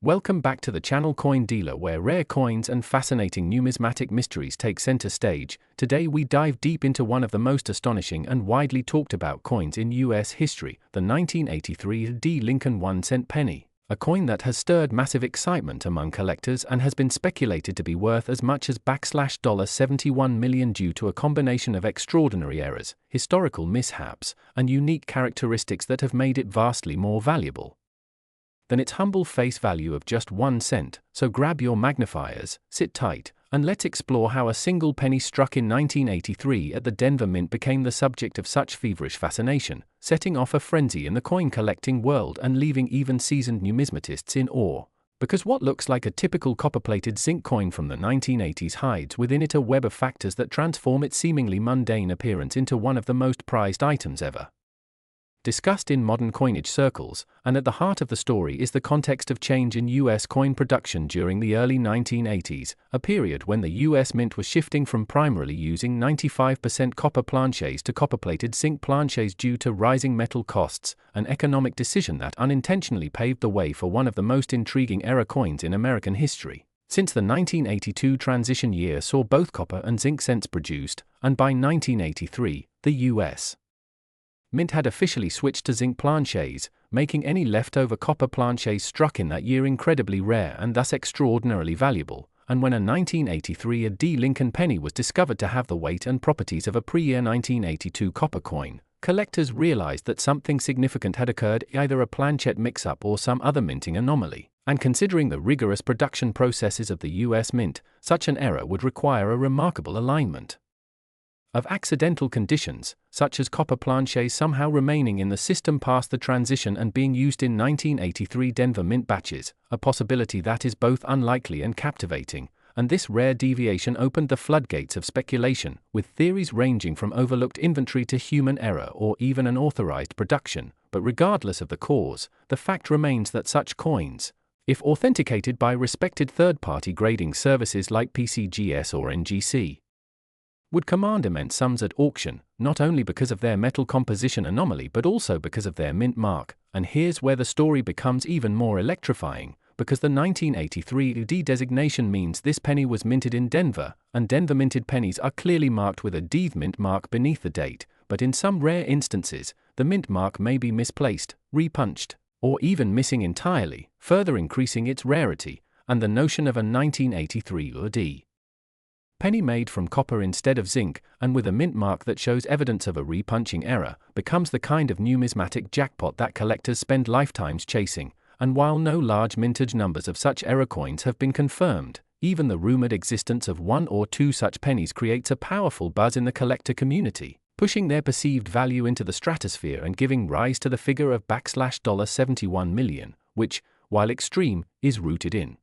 Welcome back to the channel Coin Dealer, where rare coins and fascinating numismatic mysteries take center stage. Today we dive deep into one of the most astonishing and widely talked about coins in US history, the 1983 Lincoln 1-cent penny, a coin that has stirred massive excitement among collectors and has been speculated to be worth as much as $71 million due to a combination of extraordinary errors, historical mishaps, and unique characteristics that have made it vastly more valuable than its humble face value of just 1 cent. So grab your magnifiers, sit tight, and let's explore how a single penny struck in 1983 at the Denver Mint became the subject of such feverish fascination, setting off a frenzy in the coin collecting world and leaving even seasoned numismatists in awe. Because what looks like a typical copper-plated zinc coin from the 1980s hides within it a web of factors that transform its seemingly mundane appearance into one of the most prized items ever. Discussed in modern coinage circles, and at the heart of the story is the context of change in U.S. coin production during the early 1980s, a period when the U.S. Mint was shifting from primarily using 95% copper planchets to copper-plated zinc planchets due to rising metal costs, an economic decision that unintentionally paved the way for one of the most intriguing era coins in American history. Since the 1982 transition year saw both copper and zinc cents produced, and by 1983, the U.S. Mint had officially switched to zinc planchets, making any leftover copper planchets struck in that year incredibly rare and thus extraordinarily valuable. And when a 1983 Lincoln penny was discovered to have the weight and properties of a pre-year 1982 copper coin, collectors realized that something significant had occurred, either a planchet mix-up or some other minting anomaly. And considering the rigorous production processes of the U.S. Mint, such an error would require a remarkable alignment of accidental conditions, such as copper planchets somehow remaining in the system past the transition and being used in 1983 Denver Mint batches, a possibility that is both unlikely and captivating, and this rare deviation opened the floodgates of speculation, with theories ranging from overlooked inventory to human error or even unauthorized production. But regardless of the cause, the fact remains that such coins, if authenticated by respected third-party grading services like PCGS or NGC, would command immense sums at auction, not only because of their metal composition anomaly but also because of their mint mark. And here's where the story becomes even more electrifying, because the 1983 designation means this penny was minted in Denver, and Denver minted pennies are clearly marked with a D mint mark beneath the date, but in some rare instances, the mint mark may be misplaced, repunched, or even missing entirely, further increasing its rarity, and the notion of a 1983 D penny made from copper instead of zinc, and with a mint mark that shows evidence of a repunching error, becomes the kind of numismatic jackpot that collectors spend lifetimes chasing. And while no large mintage numbers of such error coins have been confirmed, even the rumored existence of one or two such pennies creates a powerful buzz in the collector community, pushing their perceived value into the stratosphere and giving rise to the figure of $71 million, which, while extreme, is rooted in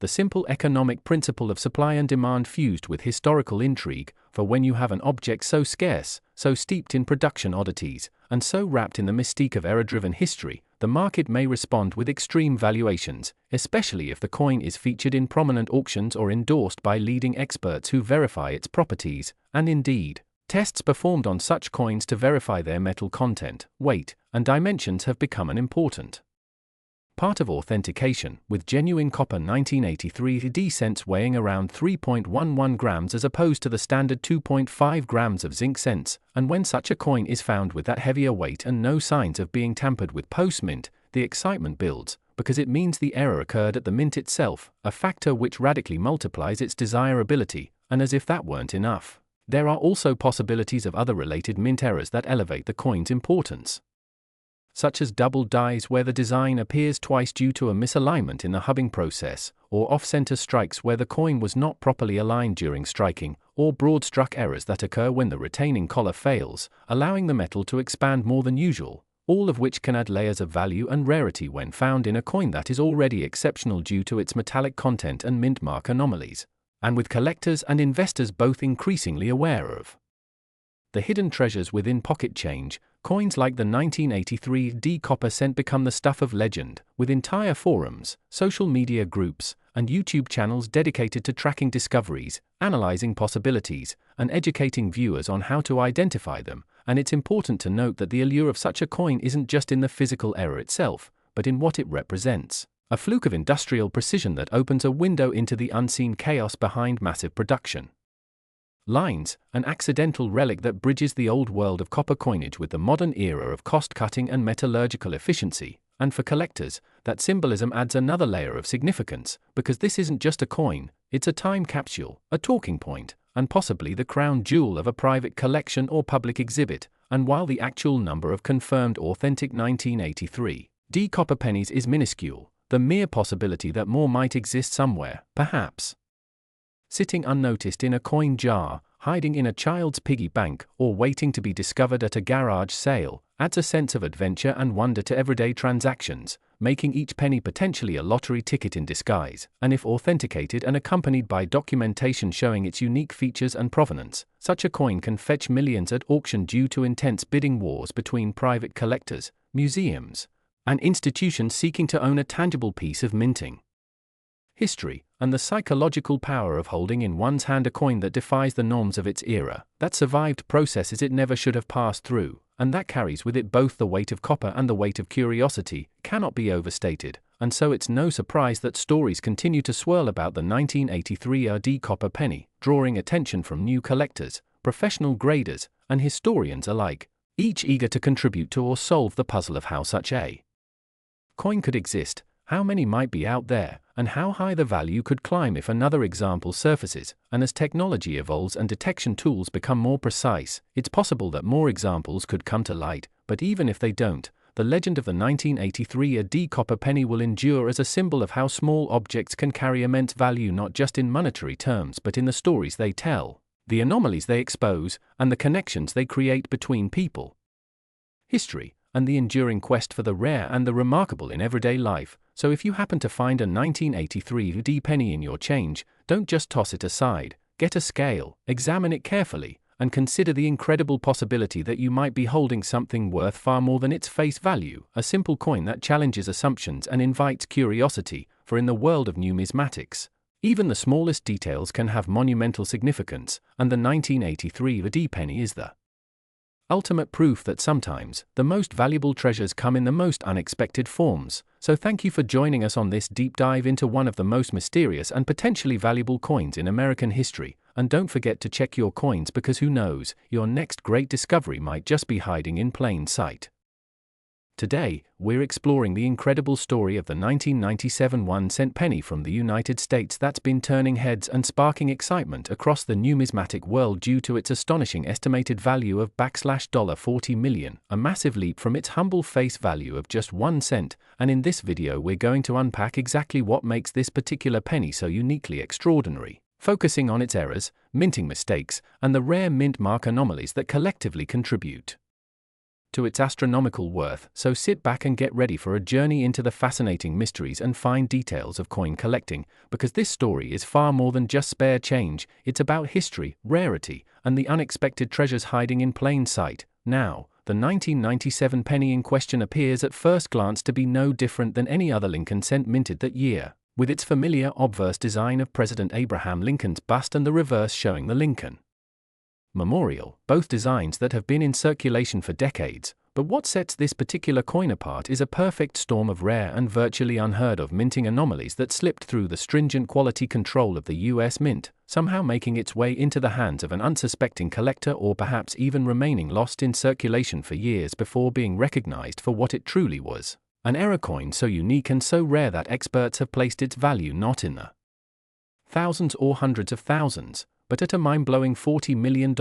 the simple economic principle of supply and demand fused with historical intrigue. For when you have an object so scarce, so steeped in production oddities, and so wrapped in the mystique of error-driven history, the market may respond with extreme valuations, especially if the coin is featured in prominent auctions or endorsed by leading experts who verify its properties. And indeed, tests performed on such coins to verify their metal content, weight, and dimensions have become an important part of authentication, with genuine copper 1983 D cents weighing around 3.11 grams as opposed to the standard 2.5 grams of zinc cents. And when such a coin is found with that heavier weight and no signs of being tampered with post-mint, the excitement builds, because it means the error occurred at the mint itself, a factor which radically multiplies its desirability. And as if that weren't enough, there are also possibilities of other related mint errors that elevate the coin's importance, such as double dies where the design appears twice due to a misalignment in the hubbing process, or off-center strikes where the coin was not properly aligned during striking, or broad-struck errors that occur when the retaining collar fails, allowing the metal to expand more than usual, all of which can add layers of value and rarity when found in a coin that is already exceptional due to its metallic content and mint mark anomalies, and with collectors and investors both increasingly aware of the hidden treasures within pocket change. Coins like the 1983 D copper cent become the stuff of legend, with entire forums, social media groups, and YouTube channels dedicated to tracking discoveries, analyzing possibilities, and educating viewers on how to identify them. And it's important to note that the allure of such a coin isn't just in the physical error itself, but in what it represents. A fluke of industrial precision that opens a window into the unseen chaos behind massive production lines, an accidental relic that bridges the old world of copper coinage with the modern era of cost-cutting and metallurgical efficiency. And for collectors, that symbolism adds another layer of significance, because this isn't just a coin, it's a time capsule, a talking point, and possibly the crown jewel of a private collection or public exhibit. And while the actual number of confirmed authentic 1983 D copper pennies is minuscule, the mere possibility that more might exist somewhere, perhaps sitting unnoticed in a coin jar, hiding in a child's piggy bank, or waiting to be discovered at a garage sale, adds a sense of adventure and wonder to everyday transactions, making each penny potentially a lottery ticket in disguise. And if authenticated and accompanied by documentation showing its unique features and provenance, such a coin can fetch millions at auction due to intense bidding wars between private collectors, museums, and institutions seeking to own a tangible piece of minting history, and the psychological power of holding in one's hand a coin that defies the norms of its era, that survived processes it never should have passed through, and that carries with it both the weight of copper and the weight of curiosity, cannot be overstated. And so it's no surprise that stories continue to swirl about the 1983 D copper penny, drawing attention from new collectors, professional graders, and historians alike, each eager to contribute to or solve the puzzle of how such a coin could exist, how many might be out there, and how high the value could climb if another example surfaces. And as technology evolves and detection tools become more precise, it's possible that more examples could come to light. But even if they don't, the legend of the 1983 D copper penny will endure as a symbol of how small objects can carry immense value, not just in monetary terms but in the stories they tell, the anomalies they expose, and the connections they create between people, history, and the enduring quest for the rare and the remarkable in everyday life. So if you happen to find a 1983 D penny in your change, don't just toss it aside, get a scale, examine it carefully, and consider the incredible possibility that you might be holding something worth far more than its face value, a simple coin that challenges assumptions and invites curiosity. For in the world of numismatics, even the smallest details can have monumental significance, and the 1983 D penny is the ultimate proof that sometimes the most valuable treasures come in the most unexpected forms. So thank you for joining us on this deep dive into one of the most mysterious and potentially valuable coins in American history. And don't forget to check your coins, because who knows, your next great discovery might just be hiding in plain sight. Today, we're exploring the incredible story of the 1997 1-cent penny from the United States that's been turning heads and sparking excitement across the numismatic world due to its astonishing estimated value of $40 million, a massive leap from its humble face value of just 1 cent. And in this video we're going to unpack exactly what makes this particular penny so uniquely extraordinary, focusing on its errors, minting mistakes, and the rare mint mark anomalies that collectively contribute to its astronomical worth. So sit back and get ready for a journey into the fascinating mysteries and fine details of coin collecting, because this story is far more than just spare change. It's about history, rarity, and the unexpected treasures hiding in plain sight. Now, the 1997 penny in question appears at first glance to be no different than any other Lincoln cent minted that year, with its familiar obverse design of President Abraham Lincoln's bust and the reverse showing the Lincoln Memorial, both designs that have been in circulation for decades. But what sets this particular coin apart is a perfect storm of rare and virtually unheard of minting anomalies that slipped through the stringent quality control of the US Mint, somehow making its way into the hands of an unsuspecting collector, or perhaps even remaining lost in circulation for years before being recognized for what it truly was, an error coin so unique and so rare that experts have placed its value not in the thousands or hundreds of thousands, but at a mind-blowing $40 million,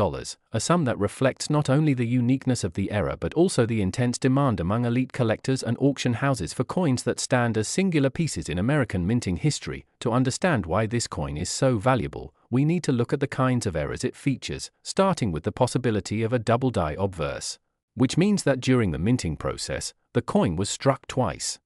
a sum that reflects not only the uniqueness of the era but also the intense demand among elite collectors and auction houses for coins that stand as singular pieces in American minting history. To understand why this coin is so valuable, we need to look at the kinds of errors it features, starting with the possibility of a double die obverse, which means that during the minting process, the coin was struck twice,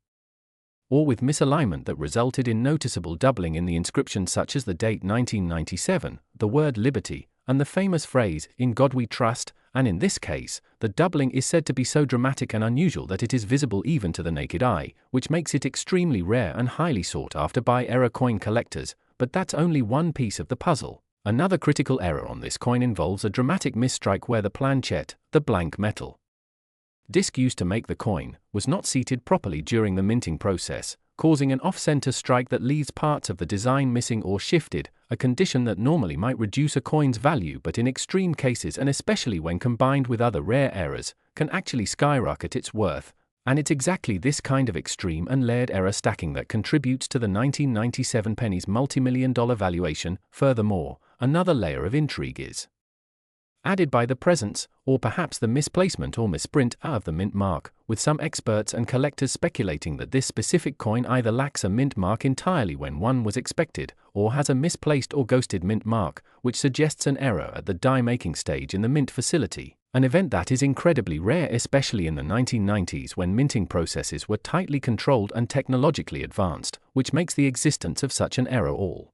or with misalignment that resulted in noticeable doubling in the inscription, such as the date 1997, the word liberty, and the famous phrase, "In God We Trust." And in this case, the doubling is said to be so dramatic and unusual that it is visible even to the naked eye, which makes it extremely rare and highly sought after by error coin collectors. But that's only one piece of the puzzle. Another critical error on this coin involves a dramatic misstrike where the planchette, the blank metal disc used to make the coin, was not seated properly during the minting process, causing an off-center strike that leaves parts of the design missing or shifted, a condition that normally might reduce a coin's value but in extreme cases, and especially when combined with other rare errors, can actually skyrocket its worth. And it's exactly this kind of extreme and layered error stacking that contributes to the 1997 penny's multi-million-dollar valuation. Furthermore, another layer of intrigue is added by the presence, or perhaps the misplacement or misprint, of the mint mark, with some experts and collectors speculating that this specific coin either lacks a mint mark entirely when one was expected, or has a misplaced or ghosted mint mark, which suggests an error at the die-making stage in the mint facility, an event that is incredibly rare, especially in the 1990s when minting processes were tightly controlled and technologically advanced, which makes the existence of such an error all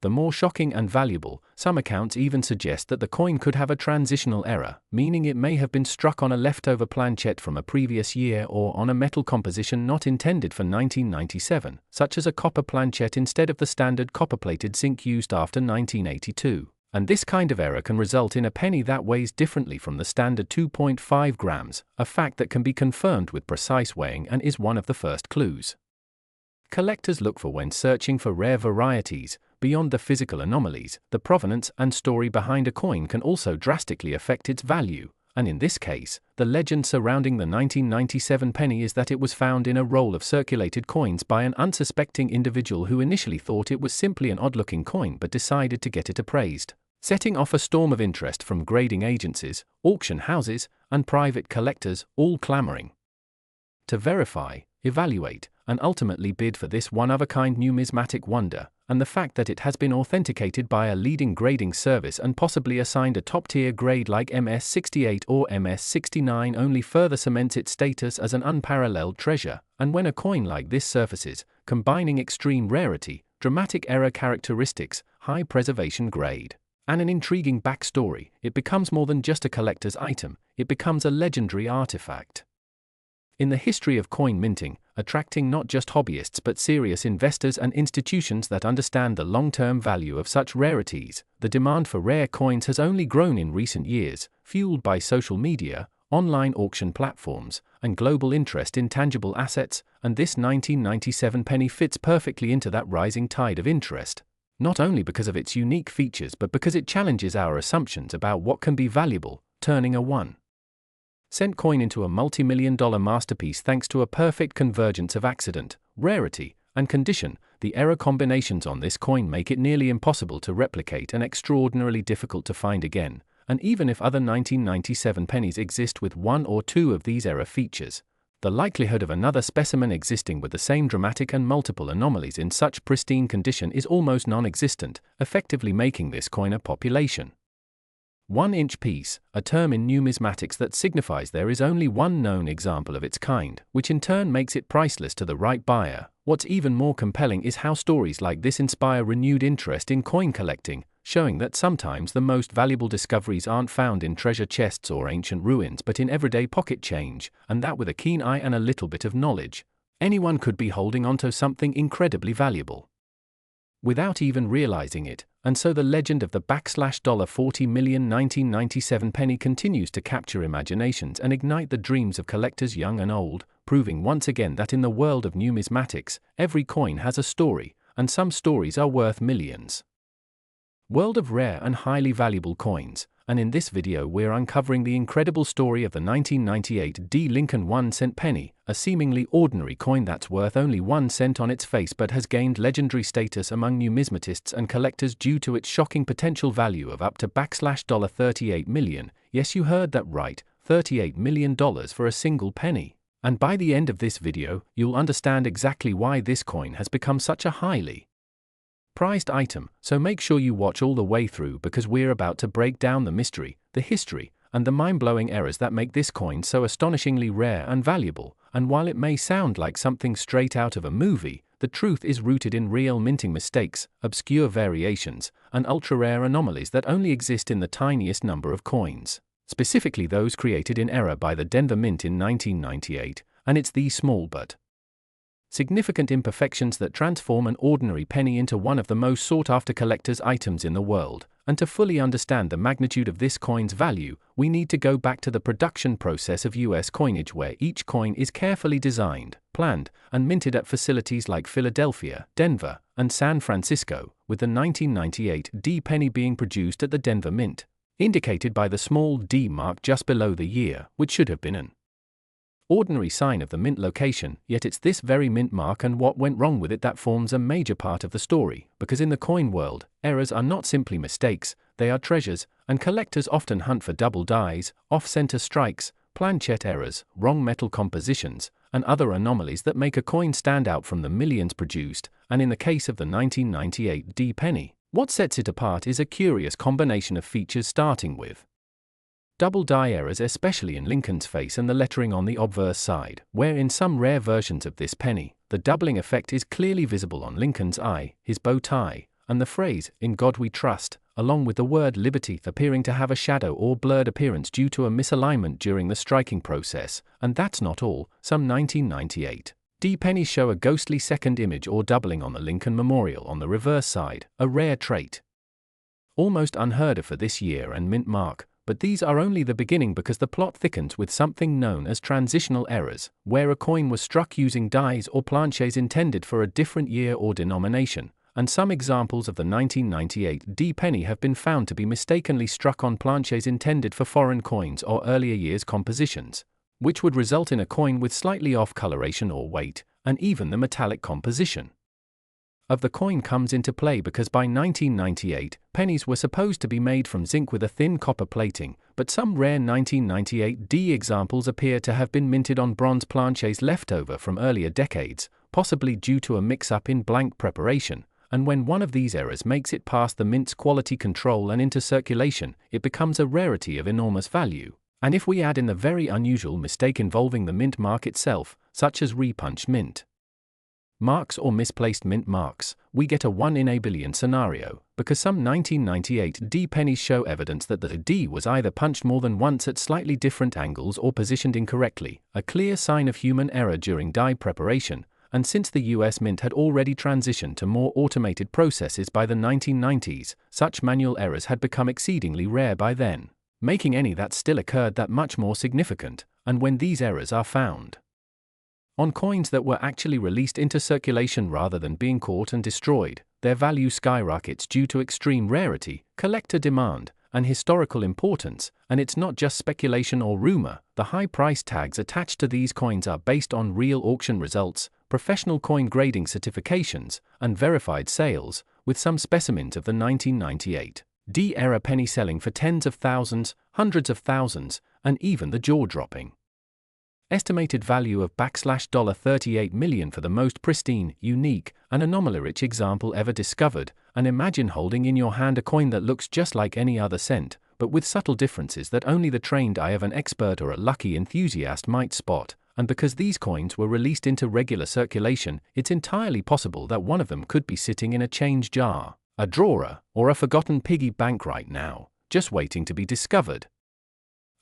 the more shocking and valuable. Some accounts even suggest that the coin could have a transitional error, meaning it may have been struck on a leftover planchette from a previous year or on a metal composition not intended for 1997, such as a copper planchette instead of the standard copper-plated zinc used after 1982. And this kind of error can result in a penny that weighs differently from the standard 2.5 grams, a fact that can be confirmed with precise weighing and is one of the first clues collectors look for when searching for rare varieties. Beyond the physical anomalies, the provenance and story behind a coin can also drastically affect its value, and in this case, the legend surrounding the 1997 penny is that it was found in a roll of circulated coins by an unsuspecting individual who initially thought it was simply an odd-looking coin but decided to get it appraised, setting off a storm of interest from grading agencies, auction houses, and private collectors, all clamoring to verify, evaluate, and ultimately bid for this one-of-a-kind numismatic wonder. And the fact that it has been authenticated by a leading grading service and possibly assigned a top-tier grade like MS68 or MS69 only further cements its status as an unparalleled treasure. And when a coin like this surfaces, combining extreme rarity, dramatic error characteristics, high preservation grade, and an intriguing backstory, it becomes more than just a collector's item, it becomes a legendary artifact. In the history of coin minting, attracting not just hobbyists but serious investors and institutions that understand the long-term value of such rarities, the demand for rare coins has only grown in recent years, fueled by social media, online auction platforms, and global interest in tangible assets, and this 1997 penny fits perfectly into that rising tide of interest, not only because of its unique features but because it challenges our assumptions about what can be valuable, turning a 1-cent coin into a multi-million-dollar masterpiece thanks to a perfect convergence of accident, rarity, and condition. The error combinations on this coin make it nearly impossible to replicate and extraordinarily difficult to find again, and even if other 1997 pennies exist with one or two of these error features, the likelihood of another specimen existing with the same dramatic and multiple anomalies in such pristine condition is almost non-existent, effectively making this coin a population 1-inch piece, a term in numismatics that signifies there is only one known example of its kind, which in turn makes it priceless to the right buyer. What's even more compelling is how stories like this inspire renewed interest in coin collecting, showing that sometimes the most valuable discoveries aren't found in treasure chests or ancient ruins but in everyday pocket change, and that with a keen eye and a little bit of knowledge, anyone could be holding onto something incredibly valuable without even realizing it. And so the legend of the $40 million 1997 penny continues to capture imaginations and ignite the dreams of collectors young and old, proving once again that in the world of numismatics, every coin has a story, and some stories are worth millions. World of rare and highly valuable coins, and in this video we're uncovering the incredible story of the 1998 D. Lincoln 1-cent penny, a seemingly ordinary coin that's worth only 1 cent on its face but has gained legendary status among numismatists and collectors due to its shocking potential value of up to $38 million. Yes, you heard that right, $38 million for a single penny. And by the end of this video, you'll understand exactly why this coin has become such a highly prized item, so make sure you watch all the way through because we're about to break down the mystery, the history, and the mind-blowing errors that make this coin so astonishingly rare and valuable. And while it may sound like something straight out of a movie, the truth is rooted in real minting mistakes, obscure variations, and ultra-rare anomalies that only exist in the tiniest number of coins, specifically those created in error by the Denver Mint in 1998, and it's these small but significant imperfections that transform an ordinary penny into one of the most sought-after collector's items in the world. and to fully understand the magnitude of this coin's value, we need to go back to the production process of US coinage, where each coin is carefully designed, planned, and minted at facilities like Philadelphia, Denver, and San Francisco, with the 1998 D penny being produced at the Denver Mint, indicated by the small D mark just below the year, which should have been an ordinary sign of the mint location, yet it's this very mint mark and what went wrong with it that forms a major part of the story, because in the coin world, errors are not simply mistakes, they are treasures, and collectors often hunt for double dies, off-center strikes, planchet errors, wrong metal compositions, and other anomalies that make a coin stand out from the millions produced, and in the case of the 1998 D penny, what sets it apart is a curious combination of features, starting with double die errors, especially in Lincoln's face and the lettering on the obverse side, where in some rare versions of this penny, the doubling effect is clearly visible on Lincoln's eye, his bow tie, and the phrase, "In God We Trust," along with the word liberty appearing to have a shadow or blurred appearance due to a misalignment during the striking process. And that's not all. Some 1998 D pennies show a ghostly second image or doubling on the Lincoln Memorial on the reverse side, a rare trait almost unheard of for this year and mint mark. But these are only the beginning, because the plot thickens with something known as transitional errors, where a coin was struck using dies or planchets intended for a different year or denomination, and some examples of the 1998 D penny have been found to be mistakenly struck on planchets intended for foreign coins or earlier years compositions, which would result in a coin with slightly off coloration or weight, and even the metallic composition of the coin comes into play, because by 1998, pennies were supposed to be made from zinc with a thin copper plating, but some rare 1998 D examples appear to have been minted on bronze planchets left over from earlier decades, possibly due to a mix-up in blank preparation, and when one of these errors makes it past the mint's quality control and into circulation, it becomes a rarity of enormous value. And if we add in the very unusual mistake involving the mint mark itself, such as repunched mint marks or misplaced mint marks, we get a 1 in a billion scenario, because some 1998 D pennies show evidence that the D was either punched more than once at slightly different angles or positioned incorrectly, a clear sign of human error during die preparation. And since the US Mint had already transitioned to more automated processes by the 1990s, such manual errors had become exceedingly rare by then, making any that still occurred that much more significant. And when these errors are found on coins that were actually released into circulation rather than being caught and destroyed, their value skyrockets due to extreme rarity, collector demand, and historical importance. And it's not just speculation or rumor. The high price tags attached to these coins are based on real auction results, professional coin grading certifications, and verified sales, with some specimens of the 1998 D era penny selling for tens of thousands, hundreds of thousands, and even the jaw-dropping estimated value of $38 million for the most pristine, unique, and anomaly-rich example ever discovered. And imagine holding in your hand a coin that looks just like any other cent, but with subtle differences that only the trained eye of an expert or a lucky enthusiast might spot. And because these coins were released into regular circulation, it's entirely possible that one of them could be sitting in a change jar, a drawer, or a forgotten piggy bank right now, just waiting to be discovered.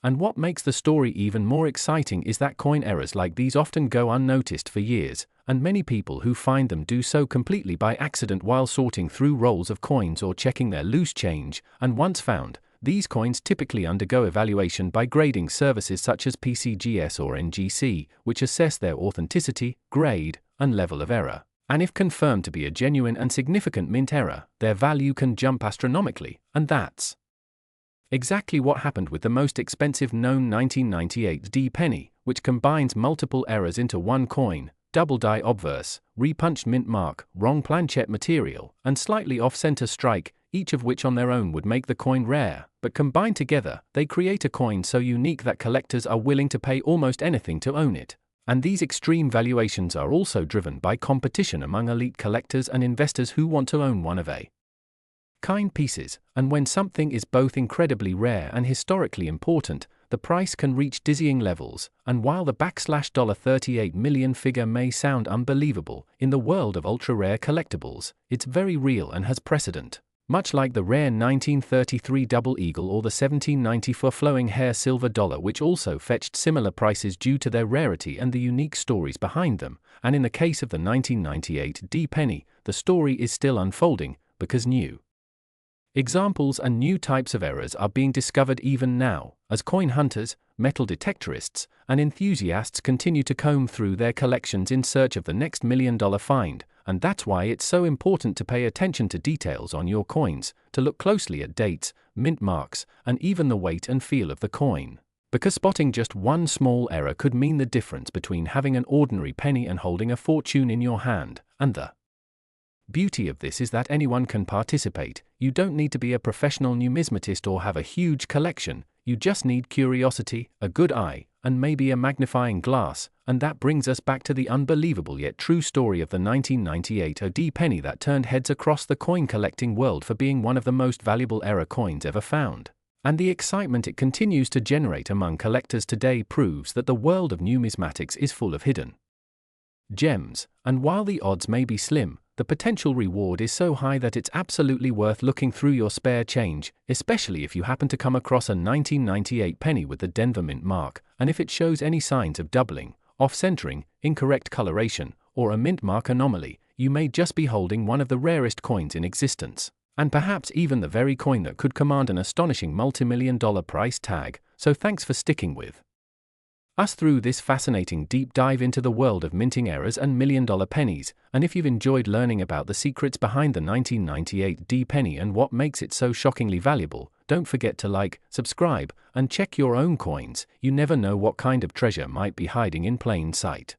And what makes the story even more exciting is that coin errors like these often go unnoticed for years, and many people who find them do so completely by accident while sorting through rolls of coins or checking their loose change. And once found, these coins typically undergo evaluation by grading services such as PCGS or NGC, which assess their authenticity, grade, and level of error. And if confirmed to be a genuine and significant mint error, their value can jump astronomically, and that's exactly what happened with the most expensive known 1998 D penny, which combines multiple errors into one coin: double die obverse, repunched mint mark, wrong planchet material, and slightly off-center strike, each of which on their own would make the coin rare, but combined together, they create a coin so unique that collectors are willing to pay almost anything to own it. And these extreme valuations are also driven by competition among elite collectors and investors who want to own one of a kind pieces. And when something is both incredibly rare and historically important, the price can reach dizzying levels. And while the $38 million figure may sound unbelievable, in the world of ultra-rare collectibles, it's very real and has precedent. Much like the rare 1933 Double Eagle or the 1794 Flowing Hair Silver Dollar, which also fetched similar prices due to their rarity and the unique stories behind them. And in the case of the 1998 D penny, the story is still unfolding, because new Examples and new types of errors are being discovered even now, as coin hunters, metal detectorists, and enthusiasts continue to comb through their collections in search of the next million-dollar find, and that's why it's so important to pay attention to details on your coins, to look closely at dates, mint marks, and even the weight and feel of the coin. Because spotting just one small error could mean the difference between having an ordinary penny and holding a fortune in your hand, and the beauty of this is that anyone can participate. You don't need to be a professional numismatist or have a huge collection, you just need curiosity, a good eye, and maybe a magnifying glass, and that brings us back to the unbelievable yet true story of the 1998 OD penny that turned heads across the coin collecting world for being one of the most valuable error coins ever found. And the excitement it continues to generate among collectors today proves that the world of numismatics is full of hidden gems, and while the odds may be slim, the potential reward is so high that it's absolutely worth looking through your spare change, especially if you happen to come across a 1998 penny with the Denver Mint mark, and if it shows any signs of doubling, off-centering, incorrect coloration, or a mint mark anomaly, you may just be holding one of the rarest coins in existence, and perhaps even the very coin that could command an astonishing multi-million-dollar price tag. So thanks for sticking with us through this fascinating deep dive into the world of minting errors and million-dollar pennies, and if you've enjoyed learning about the secrets behind the 1998 D penny and what makes it so shockingly valuable, don't forget to like, subscribe, and check your own coins. You never know what kind of treasure might be hiding in plain sight.